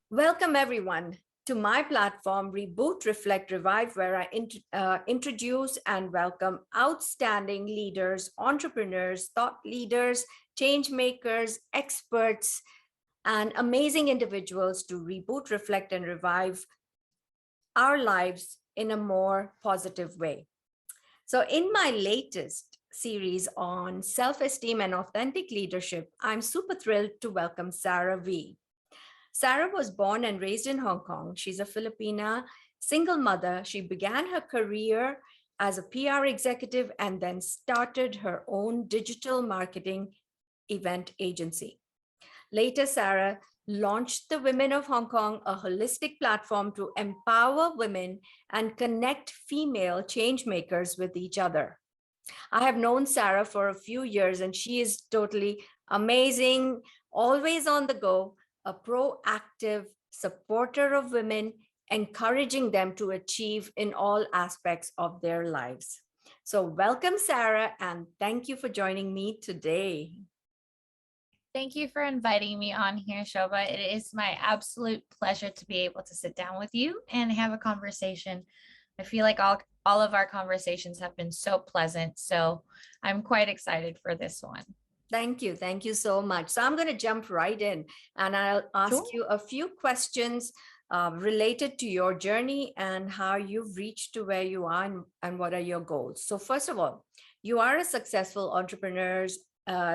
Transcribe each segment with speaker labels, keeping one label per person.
Speaker 1: Welcome, everyone, to my platform, Reboot, Reflect, Revive, where I introduce and welcome outstanding leaders, entrepreneurs, thought leaders, change makers, experts, and amazing individuals to reboot, reflect, and revive our lives in a more positive way. So, in my latest series on self-esteem and authentic leadership, I'm super thrilled to welcome Sarah Vee. Sarah was born and raised in Hong Kong. She's a Filipina single mother. She began her career as a PR executive and then started her own digital marketing event agency. Later, Sarah launched the Women of Hong Kong, a holistic platform to empower women and connect female change makers with each other. I have known Sarah for a few years and she is totally amazing, always on the go, a proactive supporter of women, encouraging them to achieve in all aspects of their lives. So welcome, Sarah, and thank you for joining me today.
Speaker 2: Thank you for inviting me on here, Shobha. It is my absolute pleasure to be able to sit down with you and have a conversation. I feel like all of our conversations have been so pleasant, so I'm quite excited for this one.
Speaker 1: Thank you. Thank you so much. So I'm going to jump right in and I'll ask
Speaker 2: Sure.
Speaker 1: you a few questions related to your journey and how you've reached to where you are and what are your goals. So first of all, you are a successful entrepreneur,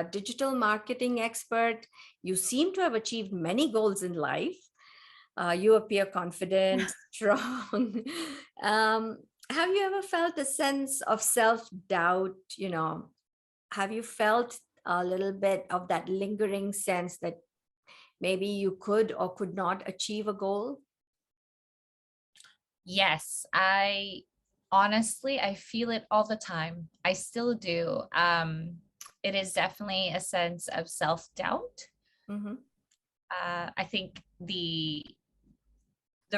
Speaker 1: digital marketing expert. You seem to have achieved many goals in life. You appear confident, strong. Have you ever felt a sense of self-doubt? Have you felt a little bit of that lingering sense that maybe you could or could not achieve a goal?
Speaker 2: Yes, I feel it all the time. I still do. It is definitely a sense of self-doubt.
Speaker 1: Mm-hmm.
Speaker 2: I think the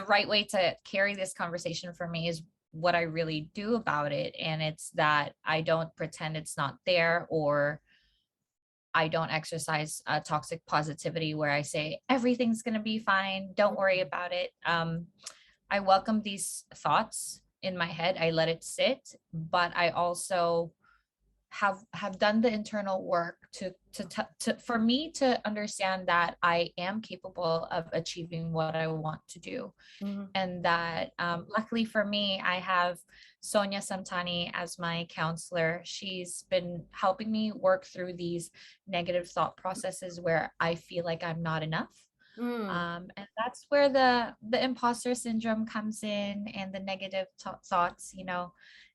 Speaker 2: right way to carry this conversation for me is what I really do about it. And it's that I don't pretend it's not there, or I don't exercise toxic positivity where I say everything's going to be fine. Don't worry about it. I welcome these thoughts in my head. I let it sit, but I also have done the internal work to for me to understand that I am capable of achieving what I want to do.
Speaker 1: Mm-hmm.
Speaker 2: And that luckily for me, I have Sonia Samtani as my counselor. She's been helping me work through these negative thought processes where I feel like I'm not enough.
Speaker 1: Mm.
Speaker 2: And that's where the imposter syndrome comes in, and the negative thoughts.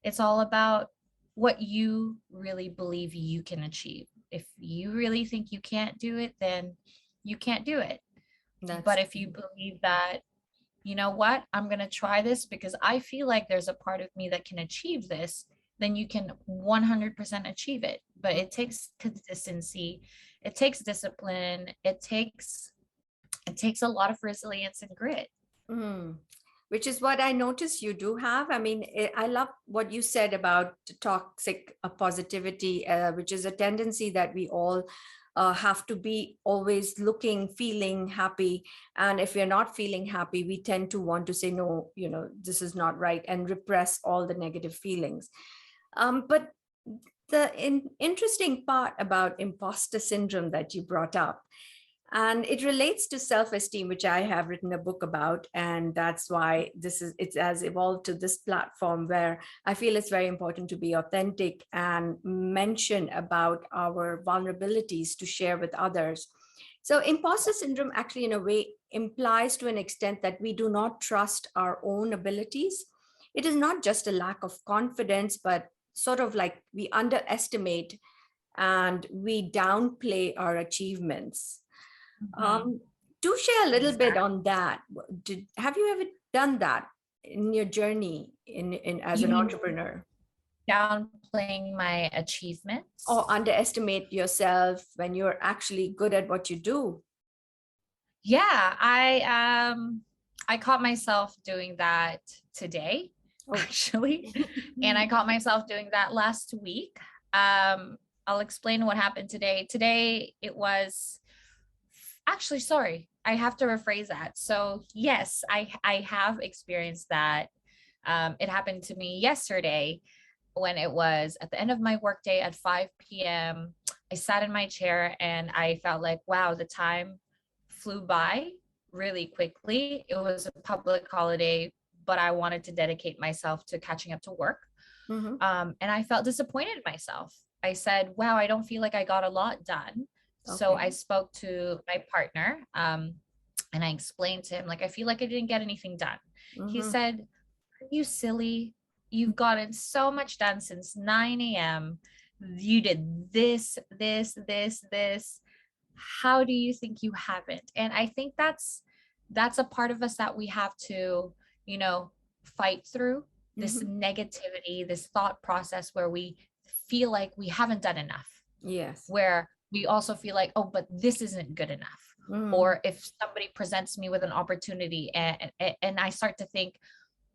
Speaker 2: It's all about what you really believe you can achieve. If you really think you can't do it, then you can't do it.
Speaker 1: That's
Speaker 2: But if you believe that, you know what, I'm going to try this because I feel like there's a part of me that can achieve this, then you can 100% achieve it. But it takes consistency, it takes discipline, it takes a lot of resilience and grit.
Speaker 1: mm. Which is what I notice you do have. I mean, I love what you said about toxic positivity, which is a tendency that we all have to be always looking, feeling happy. And if we're not feeling happy, we tend to want to say, no, this is not right, and repress all the negative feelings. But the interesting part about imposter syndrome that you brought up, and it relates to self-esteem, which I have written a book about, and that's why it has evolved to this platform where I feel it's very important to be authentic and mention about our vulnerabilities to share with others. So imposter syndrome actually in a way implies to an extent that we do not trust our own abilities. It is not just a lack of confidence, but sort of like we underestimate and we downplay our achievements.
Speaker 2: Mhm.
Speaker 1: um, do share a little bit
Speaker 2: Exactly.
Speaker 1: on that. Have you ever done that in your journey in as
Speaker 2: You
Speaker 1: an
Speaker 2: mean
Speaker 1: entrepreneur,
Speaker 2: downplaying my achievements?
Speaker 1: or underestimate yourself when you're actually good at what you do?
Speaker 2: Yeah, I caught myself doing that today,
Speaker 1: Oh.
Speaker 2: actually. And I caught myself doing that last week. I'll explain what happened today. Today it was actually, sorry. I have to rephrase that. So yes, I have experienced that. It happened to me yesterday when it was at the end of my workday at 5 p.m. I sat in my chair and I felt like, wow, the time flew by really quickly. It was a public holiday, but I wanted to dedicate myself to catching up to work.
Speaker 1: Mm-hmm.
Speaker 2: And I felt disappointed in myself. I said, wow, I don't feel like I got a lot done. So
Speaker 1: Okay.
Speaker 2: I spoke to my partner, and I explained to him, like, I feel like I didn't get anything done. He
Speaker 1: Mm-hmm.
Speaker 2: said, are you silly? You've gotten so much done since 9 a.m. You did this. How do you think you haven't? And I think that's a part of us that we have to, you know, fight through this
Speaker 1: Mm-hmm.
Speaker 2: negativity, this thought process where we feel like we haven't done enough,
Speaker 1: Yes.
Speaker 2: where we also feel like, oh, but this isn't good enough.
Speaker 1: Mm-hmm.
Speaker 2: Or if somebody presents me with an opportunity and I start to think,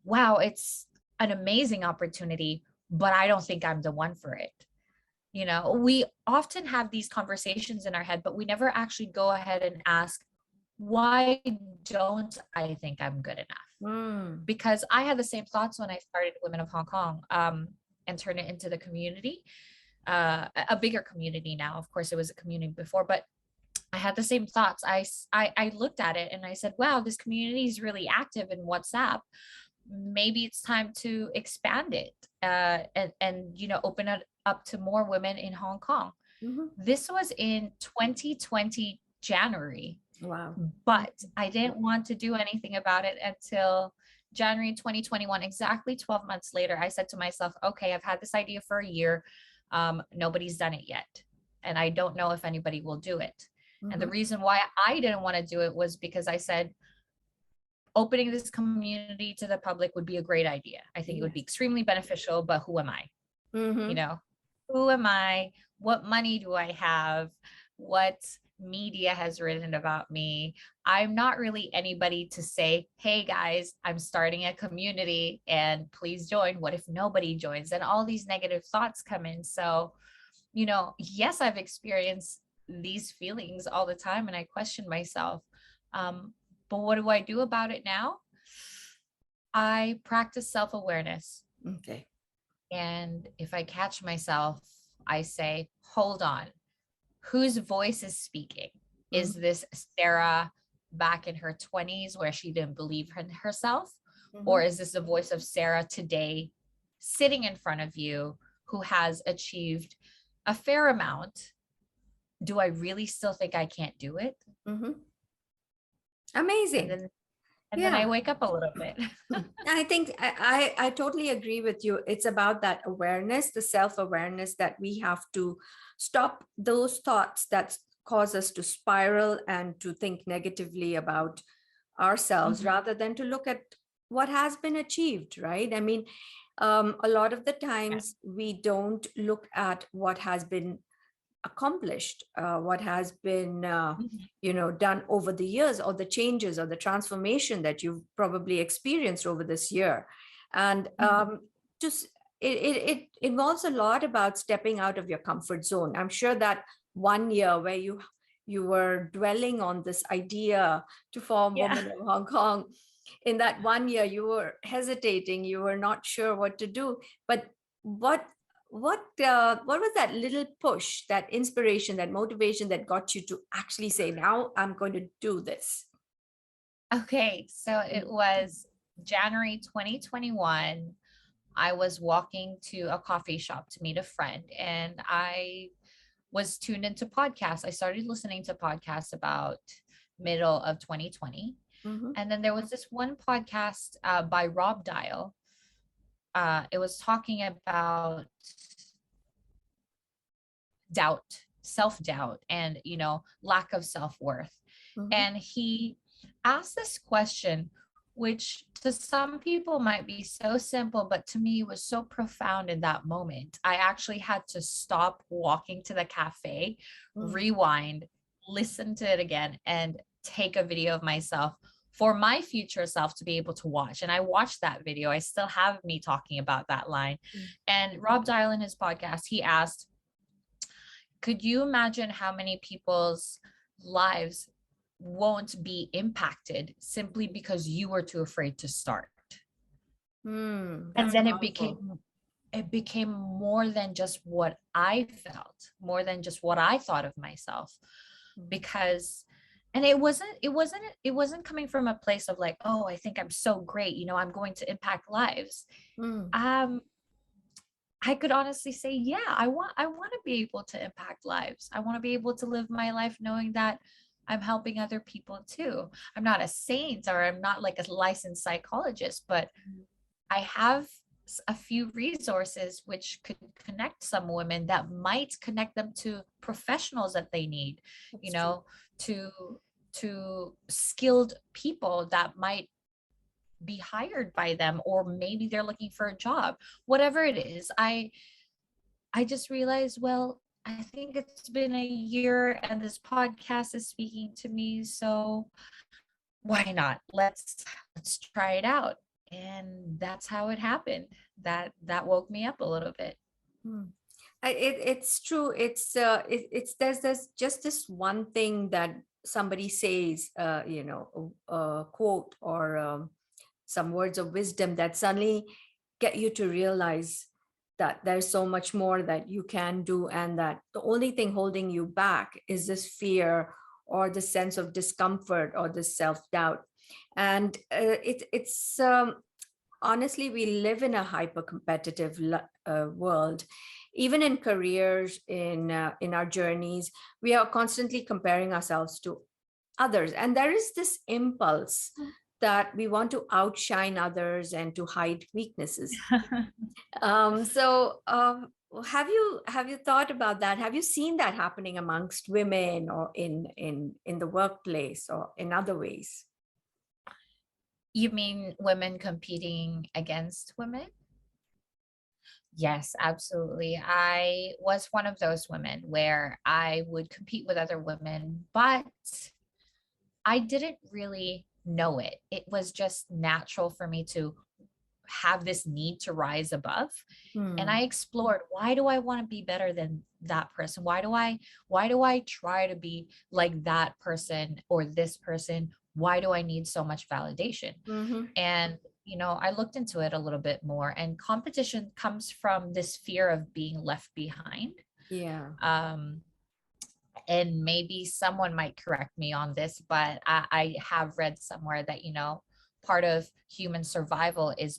Speaker 2: wow, it's an amazing opportunity, but I don't think I'm the one for it. You know, we often have these conversations in our head, but we never actually go ahead and ask, why don't I think I'm good enough?
Speaker 1: Mm.
Speaker 2: Because I had the same thoughts when I started Women of Hong Kong, and turned it into the community, a bigger community now. Of course, it was a community before, but I had the same thoughts. I looked at it and I said, wow, this community is really active in WhatsApp. Maybe it's time to expand it, and you know, open it up to more women in Hong Kong.
Speaker 1: Mm-hmm.
Speaker 2: This was in 2020 January,
Speaker 1: Wow.
Speaker 2: but I didn't want to do anything about it until January 2021. Exactly 12 months later, I said to myself, okay, I've had this idea for a year. Nobody's done it yet, and I don't know if anybody will do it. And the
Speaker 1: Mm-hmm.
Speaker 2: reason why I didn't want to do it was because I said, opening this community to the public would be a great idea. I think it would be
Speaker 1: Yes.
Speaker 2: extremely beneficial, but who am I? You
Speaker 1: Mm-hmm.
Speaker 2: know, who am I? What money do I have? What media has written about me? I'm not really anybody to say, hey guys, I'm starting a community and please join. What if nobody joins? And all these negative thoughts come in. So, you know, yes, I've experienced these feelings all the time and I question myself. Um, but what do I do about it now? I practice self awareness.
Speaker 1: Okay.
Speaker 2: And if I catch myself, I say, hold on, whose voice is speaking? Is
Speaker 1: Mm-hmm.
Speaker 2: this Sarah back in her 20s where she didn't believe in herself?
Speaker 1: Mm-hmm.
Speaker 2: Or is this the voice of Sarah today sitting in front of you who has achieved a fair amount? Do I really still think I can't do it?
Speaker 1: Mm-hmm.
Speaker 2: And
Speaker 1: Amazing.
Speaker 2: then I
Speaker 1: Yeah.
Speaker 2: wake up a little bit.
Speaker 1: I think I totally agree with you. It's about that awareness, the self-awareness, that we have to stop those thoughts that cause us to spiral and to think negatively about ourselves
Speaker 2: Mhm.
Speaker 1: rather than to look at what has been achieved, right? I mean, a lot of the
Speaker 2: Yeah.
Speaker 1: times we don't look at what has been accomplished, what has been
Speaker 2: Mhm.
Speaker 1: done over the years, or the changes or the transformation that you've probably experienced over this year. And
Speaker 2: Mhm.
Speaker 1: just it involves a lot about stepping out of your comfort zone. I'm sure that 1 year where you were dwelling on this idea to form
Speaker 2: Yeah.
Speaker 1: Women of Hong Kong, in that 1 year you were hesitating, you were not sure what to do. But what what was that little push, that inspiration, that motivation that got you to actually say, now I'm going to do this?
Speaker 2: Okay, so it was January 2021. I was walking to a coffee shop to meet a friend, and I was tuned into podcasts. I started listening to podcasts about middle of 2020.
Speaker 1: Mm-hmm.
Speaker 2: And then there was this one podcast by Rob Dial. It was talking about doubt, self-doubt, and, you know, lack of self-worth.
Speaker 1: Mm-hmm.
Speaker 2: And he asked this question, which to some people might be so simple, but to me was so profound in that moment. I actually had to stop walking to the cafe,
Speaker 1: Mm.
Speaker 2: rewind, listen to it again, and take a video of myself for my future self to be able to watch. And I watched that video. I still have me talking about that line. And Rob Dial in his podcast, he asked, could you imagine how many people's lives won't be impacted simply because you were too afraid to start. And
Speaker 1: That's
Speaker 2: then
Speaker 1: powerful.
Speaker 2: it became more than just what I felt, more than just what I thought of myself. Because and it wasn't coming from a place of like, oh, I think I'm so great, you know, I'm going to impact lives.
Speaker 1: Mm,
Speaker 2: um I could honestly say, yeah, I want to be able to impact lives. I want to be able to live my life knowing that I'm helping other people too. I'm not a saint or I'm not like a licensed psychologist, but I have a few resources which could connect some women, that might connect them to professionals that they need, you
Speaker 1: that's true.
Speaker 2: know, to skilled people that might be hired by them, or maybe they're looking for a job. Whatever it is, I just realized, well, I think it's been a year and this podcast is speaking to me, so why not? Let's try it out. And that's how it happened. That woke me up a little bit.
Speaker 1: Mm. It's true. It's there's just this one thing that somebody says, a quote or some words of wisdom that suddenly get you to realize that there's so much more that you can do, and that the only thing holding you back is this fear or the sense of discomfort or the self-doubt. And it's honestly, we live in a hyper competitive world. Even in careers, in our journeys, we are constantly comparing ourselves to others, and there is this impulse that we want to outshine others and to hide weaknesses. Have you thought about that? Have you seen that happening amongst women, or in the workplace, or in other ways?
Speaker 2: You mean women competing against women? Yes, absolutely. I was one of those women where I would compete with other women, but I didn't really know it. It was just natural for me to have this need to rise above. And
Speaker 1: Hmm.
Speaker 2: I explored, why do I want to be better than that person? Why do I try to be like that person or this person? Why do I need so much validation?
Speaker 1: Mm-hmm.
Speaker 2: And I looked into it a little bit more, and competition comes from this fear of being left behind.
Speaker 1: Yeah.
Speaker 2: um and maybe someone might correct me on this, but I have read somewhere that part of human survival is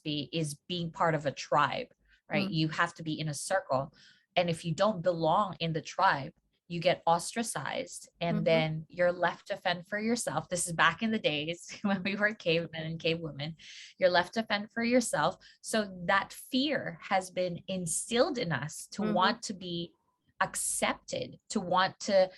Speaker 2: being part of a tribe, right?
Speaker 1: Mm-hmm.
Speaker 2: You have to be in a circle, and if you don't belong in the tribe, you get ostracized, and
Speaker 1: Mm-hmm.
Speaker 2: then you're left to fend for yourself. This is back in the days when we were cavemen and cavewomen. You're left to fend for yourself. So that fear has been instilled in us to
Speaker 1: Mm-hmm.
Speaker 2: want to be accepted, to want to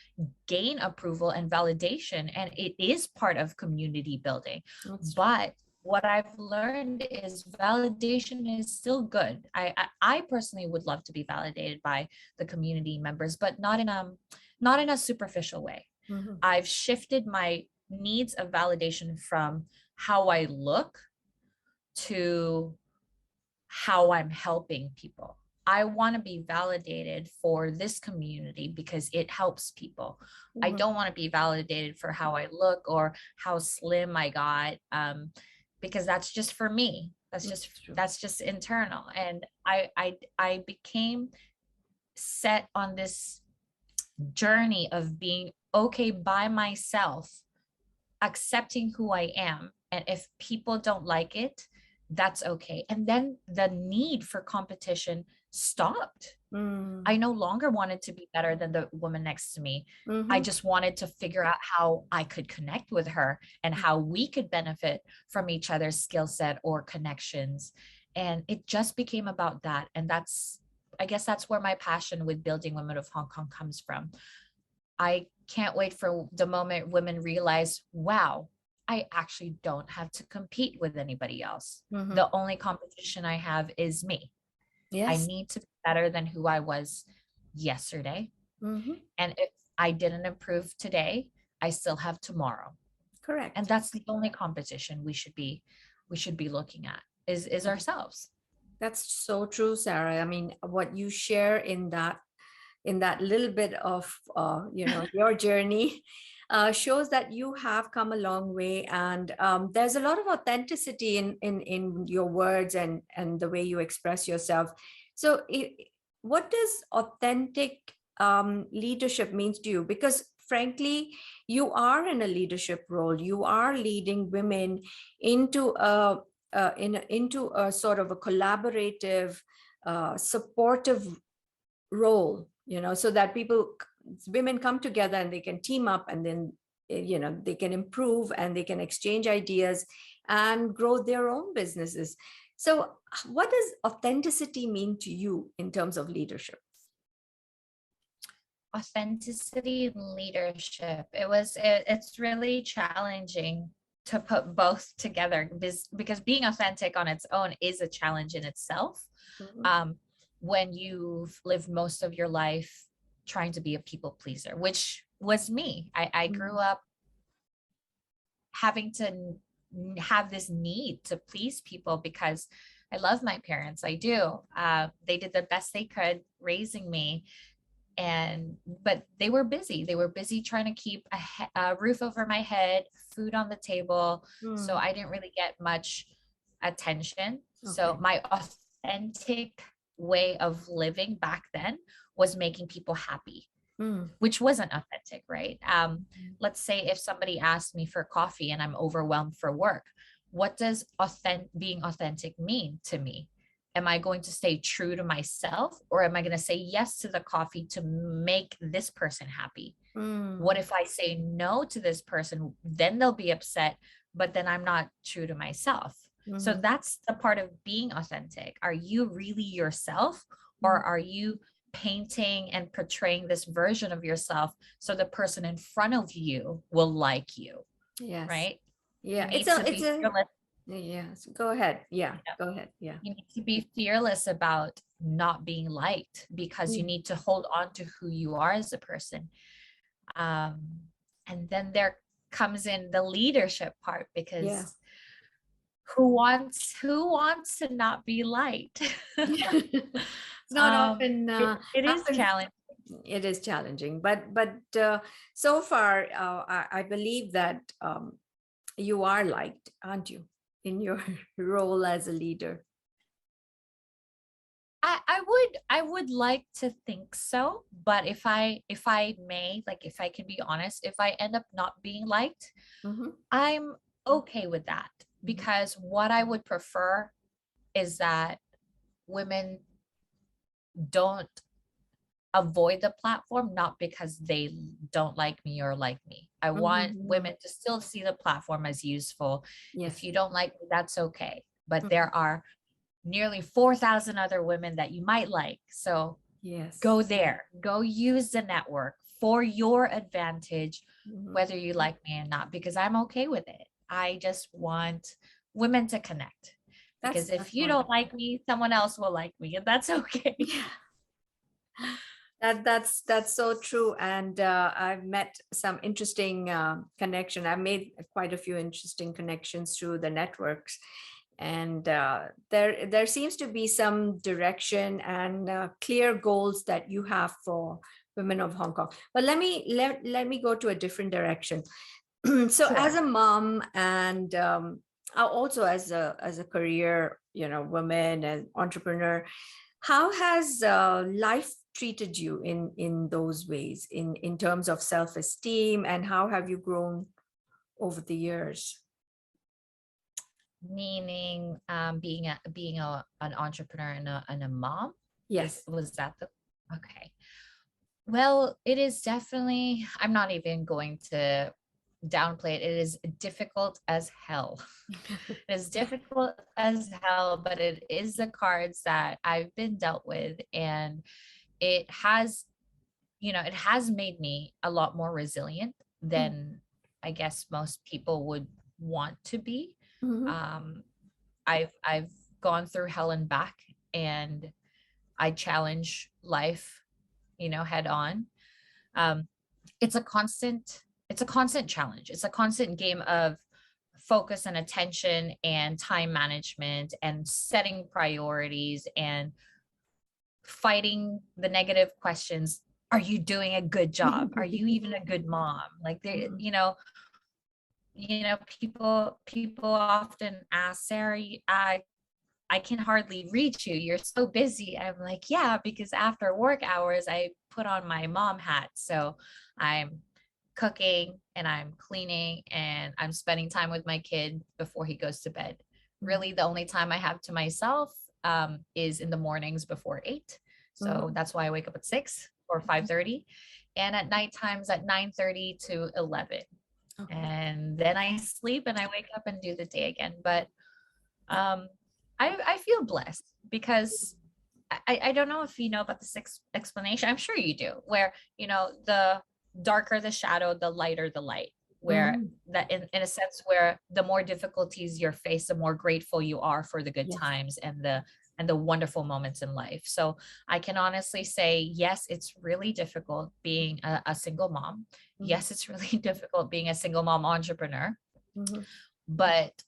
Speaker 2: gain approval and validation. And it is part of community building.
Speaker 1: That's true.
Speaker 2: But what I've learned is validation is still good. I personally would love to be validated by the community members, but not in a superficial way.
Speaker 1: Mm-hmm.
Speaker 2: I've shifted my needs of validation from how I look to how I'm helping people. I want to be validated for this community because it helps people. I
Speaker 1: Mm-hmm.
Speaker 2: don't want to be validated for how I look or how slim I got, because that's just for me. That's just
Speaker 1: That's true.
Speaker 2: that's just internal. And I became set on this journey of being okay by myself, accepting who I am. And if people don't like it, that's okay. And then the need for competition stopped.
Speaker 1: Mm.
Speaker 2: I no longer wanted to be better than the woman next to me. I
Speaker 1: Mm-hmm.
Speaker 2: just wanted to figure out how I could connect with her and how we could benefit from each other's skill set or connections. And it just became about that. And I guess that's where my passion with building Women of Hong Kong comes from. I can't wait for the moment women realize, wow, I actually don't have to compete with anybody else.
Speaker 1: Mm-hmm.
Speaker 2: The only competition I have is me. I
Speaker 1: Yes.
Speaker 2: need to be better than who I was yesterday.
Speaker 1: Mm-hmm.
Speaker 2: And if I didn't improve today, I still have tomorrow. And
Speaker 1: Correct.
Speaker 2: that's the only competition we should be looking at is
Speaker 1: Mhm.
Speaker 2: ourselves.
Speaker 1: That's so true, Sarah. I mean, what you share in that little bit of your journey, shows that you have come a long way, and there's a lot of authenticity in your words and the way you express yourself. So what does authentic leadership means to you? Because frankly, you are in a leadership role. You are leading women into into a sort of a collaborative, supportive role, so that women come together and they can team up, and then they can improve and they can exchange ideas and grow their own businesses. So what does authenticity mean to you in terms of leadership?
Speaker 2: Authenticity and leadership. It's really challenging to put both together, because being authentic on its own is a challenge in itself.
Speaker 1: Mhm.
Speaker 2: When you've lived most of your life trying to be a people pleaser, which was me. I grew
Speaker 1: Mhm.
Speaker 2: up having to have this need to please people because I love my parents. I do. They did the best they could raising me, but they were busy. They were busy trying to keep a roof over my head, food on the table. So
Speaker 1: Mm.
Speaker 2: I didn't really get much attention. So
Speaker 1: Okay.
Speaker 2: my authentic way of living back then was making people happy,
Speaker 1: Mm.
Speaker 2: which wasn't authentic, right? Let's say if somebody asked me for coffee and I'm overwhelmed for work, what does being authentic mean to me? Am I going to stay true to myself, or am I going to say yes to the coffee to make this person happy? What
Speaker 1: Mm.
Speaker 2: if I say no to this person? Then they'll be upset, but then I'm not true to myself. So
Speaker 1: Mhm.
Speaker 2: that's the part of being authentic. Are you really yourself, or
Speaker 1: Mm.
Speaker 2: are you painting and portraying this version of yourself so the person in front of you will like you,
Speaker 1: Yes.
Speaker 2: right? You
Speaker 1: Yeah,
Speaker 2: need to
Speaker 1: it's
Speaker 2: be
Speaker 1: a
Speaker 2: fearless.
Speaker 1: yes, go ahead. Yeah, go ahead. Yeah.
Speaker 2: You need to be fearless about not being liked, because you
Speaker 1: Mm.
Speaker 2: need to hold on to who you are as a person. Um, and then there comes in the leadership part,
Speaker 1: Yeah.
Speaker 2: because who wants to not be liked?
Speaker 1: It's not often
Speaker 2: It is
Speaker 1: happens.
Speaker 2: challenging.
Speaker 1: It is challenging, but so far, I believe that you are liked, aren't you, in your role as a leader?
Speaker 2: I would like to think so, but if I may, like, if I can be honest, if I end up not being liked,
Speaker 1: Hmm.
Speaker 2: I'm okay with that,
Speaker 1: Hmm.
Speaker 2: because what I would prefer is that women don't avoid the platform, not because they don't like me or like me. I want
Speaker 1: Hmm.
Speaker 2: women to still see the platform as useful. If
Speaker 1: Yes.
Speaker 2: you don't like me, that's okay. But
Speaker 1: Mhm.
Speaker 2: there are nearly 4,000 other women that you might like. So
Speaker 1: Yes.
Speaker 2: go there, go use the network for your advantage,
Speaker 1: Hmm.
Speaker 2: whether you like me or not, because I'm okay with it. I just want women to connect, because if
Speaker 1: That's
Speaker 2: you don't
Speaker 1: wonderful.
Speaker 2: like me, someone else will like me, and that's okay.
Speaker 1: That's so true, and I've met some interesting connection. I've made quite a few interesting connections through the networks, and there seems to be some direction and clear goals that you have for women of Hong Kong. But let me go to a different direction. So, as
Speaker 2: Sure.
Speaker 1: a mom, and also as a career, woman and entrepreneur, how has life treated you in those ways, in terms of self-esteem, and how have you grown over the years?
Speaker 2: Meaning, being an entrepreneur and a mom.
Speaker 1: Yes.
Speaker 2: Was that the okay? Well, it is definitely, I'm not even going to downplay it. It is difficult as hell. It is difficult as hell, but it is the cards that I've been dealt with. And it has, it has made me a lot more resilient than I guess most people would want to be.
Speaker 1: Mhm.
Speaker 2: Um, I've gone through hell and back, and I challenge life, head on. Um, it's a constant challenge. It's a constant game of focus and attention and time management and setting priorities and fighting the negative questions are you doing a good job? Are you even a good mom? Like they, people often ask, Sarah, I can hardly reach you. You're so busy. I'm like, yeah, because after work hours, I put on my mom hat. So I'm cooking and I'm cleaning and I'm spending time with my kid before he goes to bed. Really, the only time I have to myself is in the mornings before 8. So that's why I wake up at 6 or 5:30. And at night times at 9:30 to 11.
Speaker 1: Okay.
Speaker 2: And then I sleep and I wake up and do the day again. But I feel blessed because I don't know if you know about the sixth explanation. I'm sure you do, where, the darker the shadow, the lighter the light, where that in a sense where the more difficulties you face, the more grateful you are for the good
Speaker 1: Yes.
Speaker 2: times and the wonderful moments in life. So I can honestly say, yes, it's really difficult being a single mom. Yes, it's really difficult being a single mom entrepreneur, but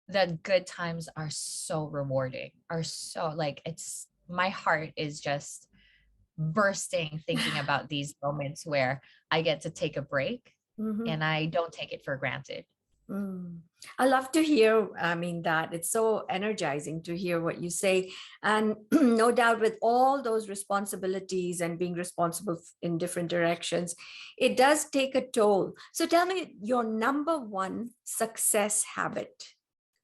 Speaker 2: the good times are so rewarding, are so like, it's, my heart is just bursting thinking about these moments where I get to take a break and I don't take it for granted.
Speaker 1: I love to hear, that it's so energizing to hear what you say. And no doubt with all those responsibilities and being responsible in different directions, it does take a toll. So tell me your number one success habit.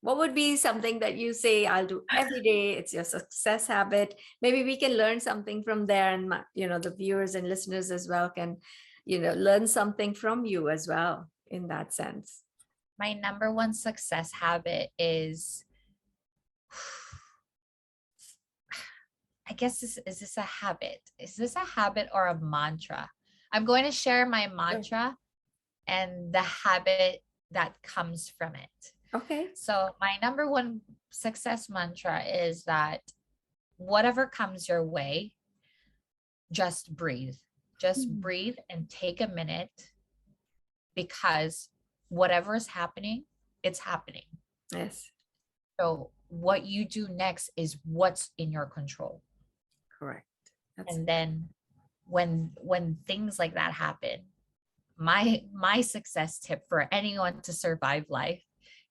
Speaker 1: What would be something that you say, I'll do every day? It's your success habit. Maybe we can learn something from there, and the viewers and listeners as well can, learn something from you as well in that sense.
Speaker 2: My number one success habit is, I guess is this a habit? Is this a habit or a mantra? I'm going to share my mantra and the habit that comes from it.
Speaker 1: Okay.
Speaker 2: So my number one success mantra is that whatever comes your way, just breathe. Just breathe and take a minute, because whatever is happening, it's happening.
Speaker 1: Yes.
Speaker 2: So what you do next is what's in your control.
Speaker 1: Correct.
Speaker 2: And then when things like that happen, my success tip for anyone to survive life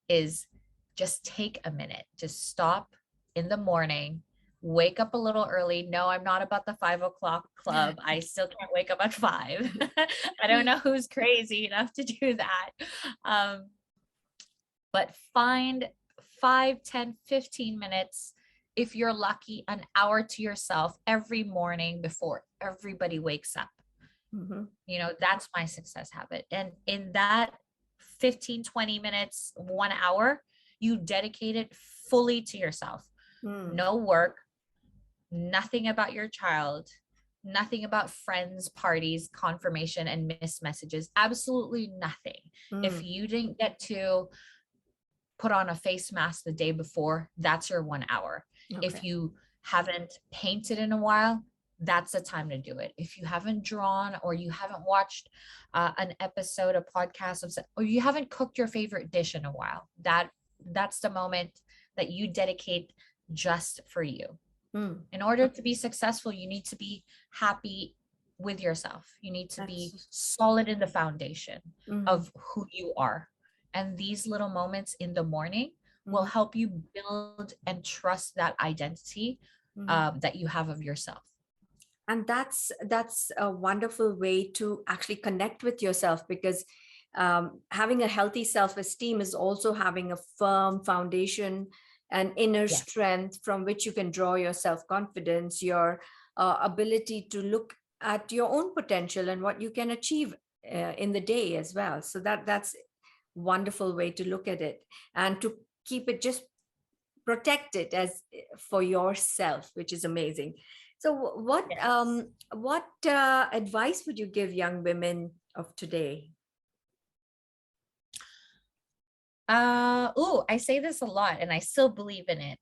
Speaker 2: is just take a minute, just stop in the morning, wake up a little early. No, I'm not about the 5 o'clock club. I still can't wake up at 5. I don't know who's crazy enough to do that. But find 5, 10, 15 minutes, if you're lucky, an hour to yourself every morning before everybody wakes up. That's my success habit. And in that 15, 20 minutes, 1 hour, you dedicate it fully to yourself. No work, nothing about your child, nothing about friends, parties, confirmation, and missed messages. Absolutely nothing. If you didn't get to put on a face mask the day before, that's your 1 hour. Okay. If you haven't painted in a while, that's the time to do it. If you haven't drawn, or you haven't watched an episode, a podcast, or you haven't cooked your favorite dish in a while, that's the moment that you dedicate just for you. In order to be successful, you need to be happy with yourself. You need to be solid in the foundation of who you are. And these little moments in the morning will help you build and trust that identity that you have of yourself.
Speaker 1: And that's a wonderful way to actually connect with yourself, because having a healthy self-esteem is also having a firm foundation and inner strength from which you can draw your self-confidence, your ability to look at your own potential and what you can achieve in the day as well. So that's wonderful way to look at it, and to keep it just protected as for yourself, which is amazing. So what advice would you give young women of today?
Speaker 2: I say this a lot and I still believe in it.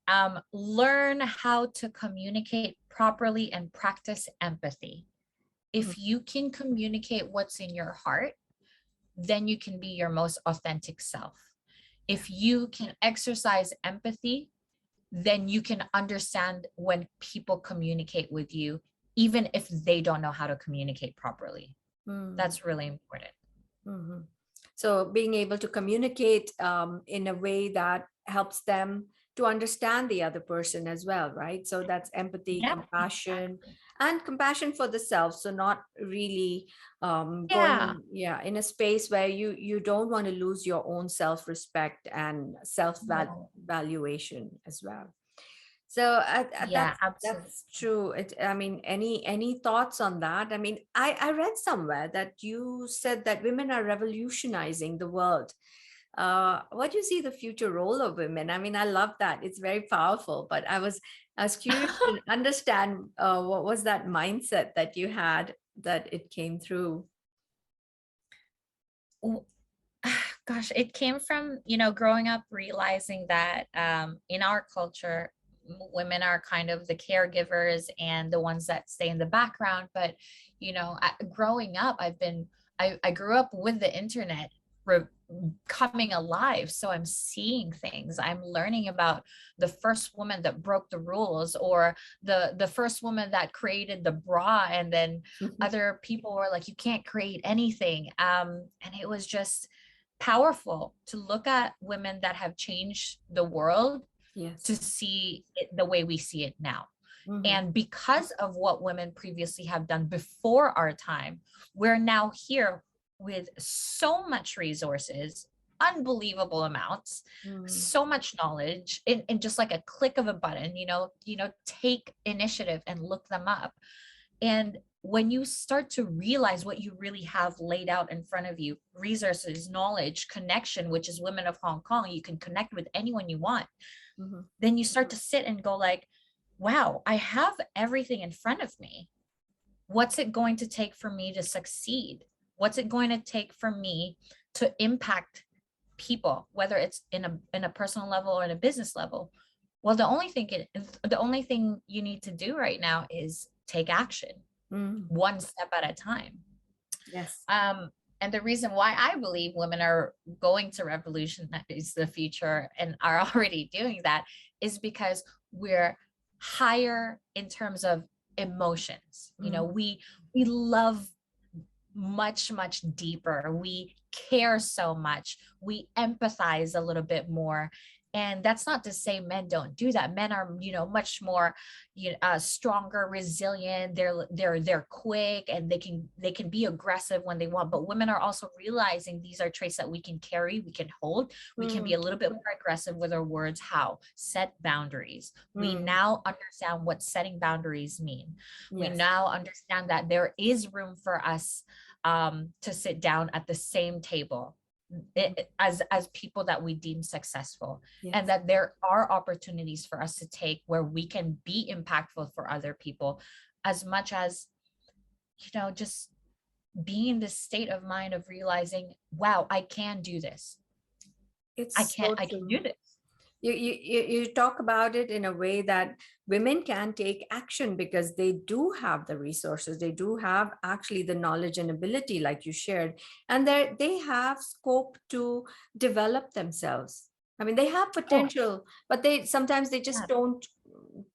Speaker 2: Learn how to communicate properly and practice empathy. If you can communicate what's in your heart, then you can be your most authentic self. If you can exercise empathy, then you can understand when people communicate with you, even if they don't know how to communicate properly.
Speaker 1: Mm.
Speaker 2: That's really important.
Speaker 1: Mhm. So being able to communicate in a way that helps them to understand the other person as well, right? So that's empathy,
Speaker 2: Yeah,
Speaker 1: compassion,
Speaker 2: exactly.
Speaker 1: and compassion for the self. So not really
Speaker 2: Yeah.
Speaker 1: going, yeah, in a space where you don't want to lose your own self-respect and
Speaker 2: No.
Speaker 1: self-valuation as well. So
Speaker 2: Yeah,
Speaker 1: that's
Speaker 2: absolutely.
Speaker 1: true. I mean, any thoughts on that? I mean, I read somewhere that you said that women are revolutionizing the world. What do you see the future role of women? I mean, I love that. It's very powerful. But I was curious to understand what was that mindset that you had that it came through.
Speaker 2: W- Gosh, it came from, growing up realizing that in our culture, women are kind of the caregivers and the ones that stay in the background. But, growing up, I grew up with the internet re- coming alive. So I'm seeing things. I'm learning about the first woman that broke the rules, or the first woman that created the bra, and then other people were like, you can't create anything. And it was just powerful to look at women that have changed the world, to
Speaker 1: Yes.
Speaker 2: see it the way we see it now.
Speaker 1: Hmm.
Speaker 2: And because of what women previously have done before our time, we're now here with so much resources, unbelievable amounts,
Speaker 1: Mm.
Speaker 2: so much knowledge in just like a click of a button. Take initiative and look them up. And when you start to realize what you really have laid out in front of you, resources, knowledge, connection, which is Women of Hong Kong, you can connect with anyone you want.
Speaker 1: Hmm.
Speaker 2: Then you start to sit and go like, wow, I have everything in front of me. What's it going to take for me to succeed? What's it going to take for me to impact people, whether it's in a personal level or in a business level? Well, the only thing you need to do right now is take action,
Speaker 1: Mm.
Speaker 2: one step at a time.
Speaker 1: Yes.
Speaker 2: Um, and the reason why I believe women are going to revolutionize the future and are already doing that is because we're higher in terms of emotions.
Speaker 1: Mm.
Speaker 2: We love much, much deeper. We care so much. We empathize a little bit more. And that's not to say men don't do that. Men are, much more, stronger, resilient. They're quick, and they can be aggressive when they want. But women are also realizing these are traits that we can carry, we can hold. We can be
Speaker 1: Mm.
Speaker 2: a little bit more aggressive with our words. How? Set boundaries. We
Speaker 1: Mm.
Speaker 2: now understand what setting boundaries mean. We
Speaker 1: Yes.
Speaker 2: now understand that there is room for us to sit down at the same table, as people that we deem successful, and
Speaker 1: Yes.
Speaker 2: that there are opportunities for us to take where we can be impactful for other people, as much as, just being in this state of mind of realizing, wow, I can do this. i
Speaker 1: It's
Speaker 2: can
Speaker 1: so
Speaker 2: i can do
Speaker 1: true.
Speaker 2: this.
Speaker 1: You talk about it in a way that women can take action because they do have the resources, they do have actually the knowledge and ability like you shared, and they have scope to develop themselves. I mean, they have
Speaker 2: Oh,
Speaker 1: potential, but they sometimes they
Speaker 2: yeah.
Speaker 1: just don't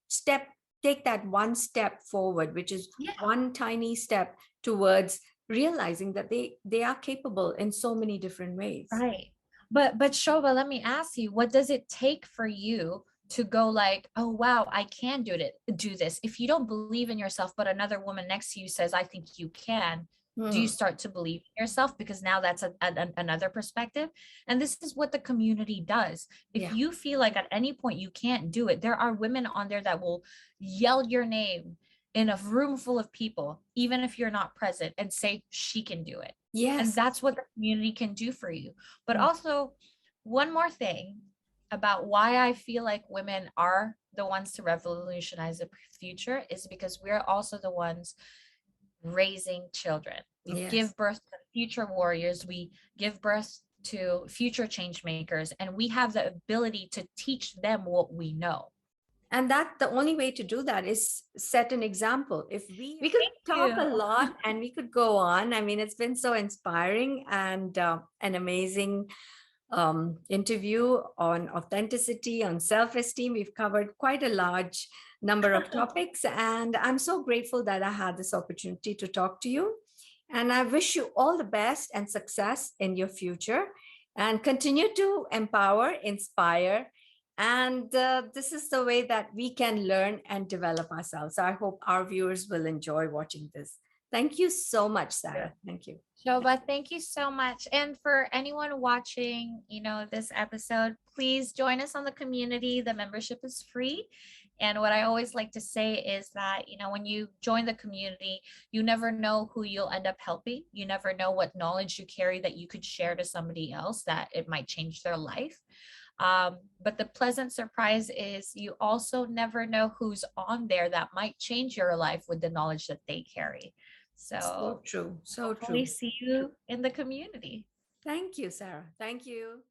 Speaker 1: step take that one step forward, which is
Speaker 2: Yeah.
Speaker 1: one tiny step towards realizing that they are capable in so many different ways.
Speaker 2: Right. But Shobha, let me ask you, what does it take for you to go like, oh wow, I can do this? If you don't believe in yourself, but another woman next to you says, I think you can, do you
Speaker 1: Hmm.
Speaker 2: start to believe in yourself? Because now that's another perspective. And this is what the community does. If
Speaker 1: Yeah.
Speaker 2: you feel like at any point you can't do it, there are women on there that will yell your name in a room full of people, even if you're not present, and say she can do it. And
Speaker 1: Yes.
Speaker 2: that's what the community can do for you. But
Speaker 1: Mm.
Speaker 2: also, one more thing about why I feel like women are the ones to revolutionize the future is because we're also the ones raising children. We
Speaker 1: Yes.
Speaker 2: give birth to future warriors, we give birth to future change makers, and we have the ability to teach them what we know.
Speaker 1: And that the only way to do that is set an example. If we could
Speaker 2: Thank
Speaker 1: talk a
Speaker 2: you.
Speaker 1: lot and we could go on. I mean, it's been so inspiring and an amazing interview on authenticity, on self-esteem. We've covered quite a large number of topics, and I'm so grateful that I had this opportunity to talk to you. And I wish you all the best and success in your future, and continue to empower, inspire. And this is the way that we can learn and develop ourselves. So I hope our viewers will enjoy watching this. Thank you so much, Sarah. Thank you.
Speaker 2: Shobha, thank you so much. And for anyone watching, this episode, please join us on the community. The membership is free. And what I always like to say is that, when you join the community, you never know who you'll end up helping. You never know what knowledge you carry that you could share to somebody else that it might change their life. But the pleasant surprise is you also never know who's on there that might change your life with the knowledge that they carry.
Speaker 1: So
Speaker 2: So
Speaker 1: true. So
Speaker 2: hopefully
Speaker 1: true.
Speaker 2: see you in the community.
Speaker 1: Thank you, Sarah. Thank you.